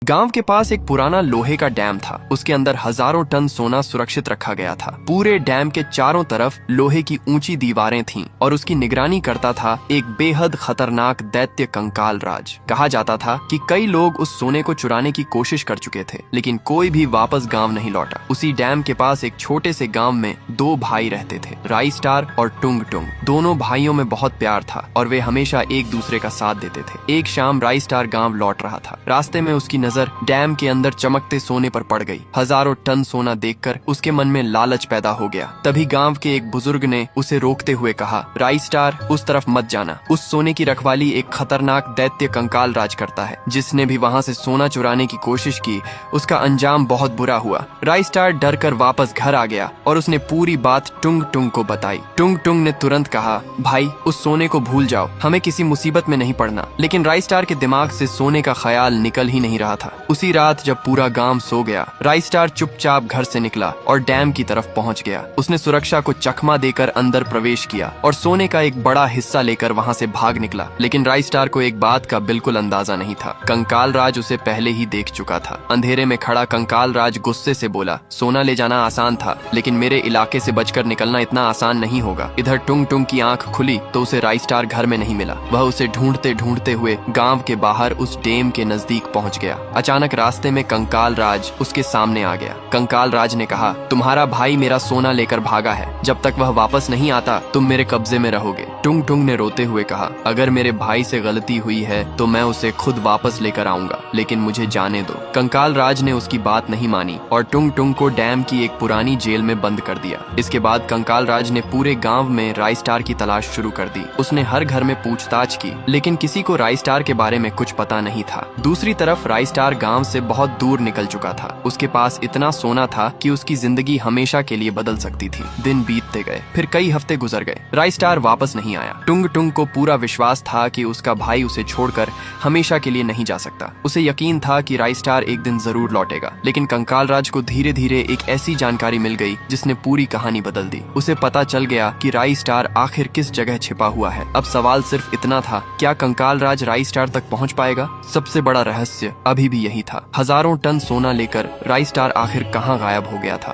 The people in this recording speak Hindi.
गांव के पास एक पुराना लोहे का डैम था। उसके अंदर हजारों टन सोना सुरक्षित रखा गया था। पूरे डैम के चारों तरफ लोहे की ऊंची दीवारें थीं और उसकी निगरानी करता था एक बेहद खतरनाक दैत्य कंकाल राज। कहा जाता था कि कई लोग उस सोने को चुराने की कोशिश कर चुके थे, लेकिन कोई भी वापस गांव नहीं लौटा। उसी डैम के पास एक छोटे से गांव में दो भाई रहते थे, राई स्टार और टुंग टुंग। दोनों भाइयों में बहुत प्यार था और वे हमेशा एक दूसरे का साथ देते थे। एक शाम राई स्टार गांव लौट रहा था। रास्ते में उसकी नजर डैम के अंदर चमकते सोने पर पड़ गई। हजारों टन सोना देखकर उसके मन में लालच पैदा हो गया। तभी गांव के एक बुजुर्ग ने उसे रोकते हुए कहा, राई स्टार, उस तरफ मत जाना। उस सोने की रखवाली एक खतरनाक दैत्य कंकाल राज करता है। जिसने भी वहाँ से सोना चुराने की कोशिश की, उसका अंजाम बहुत बुरा हुआ। राई स्टार डर कर वापस घर आ गया और उसने पूरी बात टुंग टुंग को बताई। टुंग टुंग ने तुरंत कहा, भाई, उस सोने को भूल जाओ, हमें किसी मुसीबत में नहीं पड़ना। लेकिन राई स्टार के दिमाग से सोने का ख्याल निकल ही नहीं रहा था। उसी रात जब पूरा गांव सो गया, राई स्टार चुपचाप घर से निकला और डैम की तरफ पहुंच गया। उसने सुरक्षा को चकमा देकर अंदर प्रवेश किया और सोने का एक बड़ा हिस्सा लेकर वहां से भाग निकला। लेकिन राई स्टार को एक बात का बिल्कुल अंदाजा नहीं था। कंकाल राज उसे पहले ही देख चुका था। अंधेरे में खड़ा कंकाल राज गुस्से से बोला, सोना ले जाना आसान था, लेकिन मेरे इलाके से बचकर निकलना इतना आसान नहीं होगा। इधर टुंग टुंग की आंख खुली तो उसे राई स्टार घर में नहीं मिला। वह उसे ढूंढते ढूंढते हुए गांव के बाहर उस डैम के नजदीक पहुंच गया। अचानक रास्ते में कंकाल राज उसके सामने आ गया। कंकाल राज ने कहा, तुम्हारा भाई मेरा सोना लेकर भागा है। जब तक वह वापस नहीं आता, तुम मेरे कब्जे में रहोगे। टुंग टुंग ने रोते हुए कहा, अगर मेरे भाई से गलती हुई है तो मैं उसे खुद वापस लेकर आऊंगा, लेकिन मुझे जाने दो। कंकाल राज ने उसकी बात नहीं मानी और टुंग टुंग को डैम की एक पुरानी जेल में बंद कर दिया। इसके बाद कंकाल राज ने पूरे गांव में राई स्टार की तलाश शुरू कर दी। उसने हर घर में पूछताछ की, लेकिन किसी को राई स्टार के बारे में कुछ पता नहीं था। दूसरी तरफ राई स्टार गांव से बहुत दूर निकल चुका था। उसके पास इतना सोना था कि उसकी जिंदगी हमेशा के लिए बदल सकती थी। दिन बीतते गए, फिर कई हफ्ते गुजर गए। राई स्टार वापस नहीं आया। टुंग टुंग को पूरा विश्वास था कि उसका भाई उसे छोड़कर हमेशा के लिए नहीं जा सकता। उसे यकीन था कि राई स्टार एक दिन जरूर लौटेगा। लेकिन कंकाल राज को धीरे धीरे एक ऐसी जानकारी मिल गई जिसने पूरी कहानी बदल दी। उसे पता चल गया कि राई स्टार आखिर किस जगह छिपा हुआ है। अब सवाल सिर्फ इतना था, क्या कंकाल राज राई स्टार तक पहुंच पाएगा? सबसे बड़ा रहस्य अभी भी यही था, हजारों टन सोना लेकर राई स्टार आखिर कहां गायब हो गया था।